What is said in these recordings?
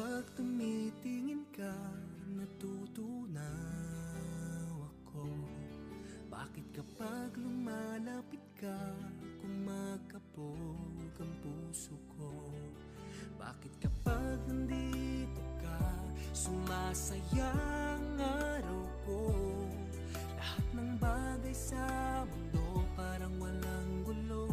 kapag tumitingin ka, natutunaw ako. Bakit kapag lumalapit ka, kumakabog ang puso ko? Bakit kapag nandito ka, sumasaya ang araw ko? Lahat ng bagay sa mundo parang walang gulo.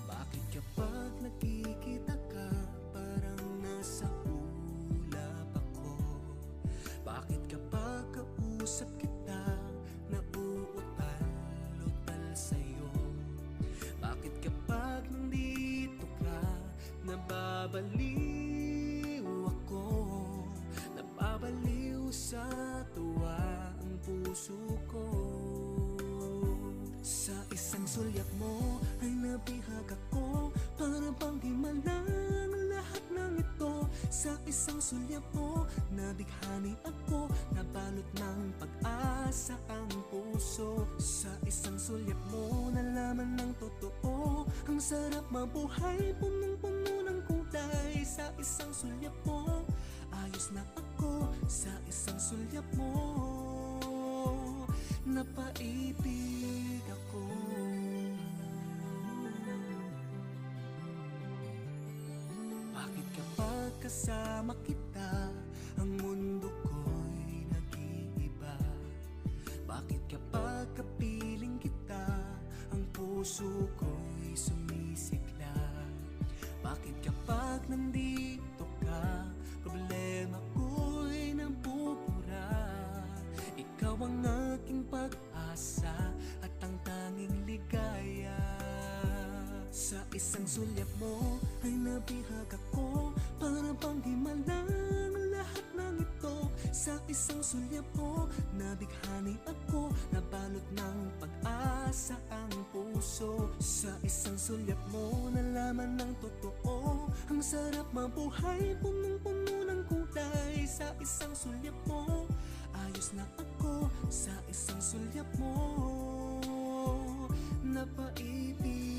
Bakit kapag nakikita ka, parang nasa ulap ako? Bakit kapag kausap kita, nauutal-utal sa'yo? Bakit kapag nandito ka, nababaliw ako? Nababaliw sa tuwa ang puso ko. Sa isang sulyap mo ay nabihag ako, para bang himalang lahat ng ito. Sa isang sulyap mo, nabighani ako, nabalot ng pag-asa ang puso. Sa isang sulyap mo, nalaman ng totoo, ang sarap mabuhay, punong-puno ng kulay. Sa isang sulyap mo, ayos na ako. Sa isang sulyap mo, napaibig ako. Bakit kapag kasama kita, ang mundo ko'y nag-iiba? Bakit kapag kapiling kita, ang puso ko'y sumisigla? Bakit kapag nandito ka, problema ko'y nabubura? Ikaw ang aking pag-asa at ang tanging ligaya. Sa isang sulyap mo ay nabihag ako, para bang himalang lahat ng ito. Sa isang sulyap mo, nabighani ako, nabalot ng pag-asa ang puso. Sa isang sulyap mo, nalaman ng totoo, ang sarap mabuhay, punong-puno ng kulay. Sa isang sulyap mo, ayos na ako. Sa isang sulyap mo, napaibig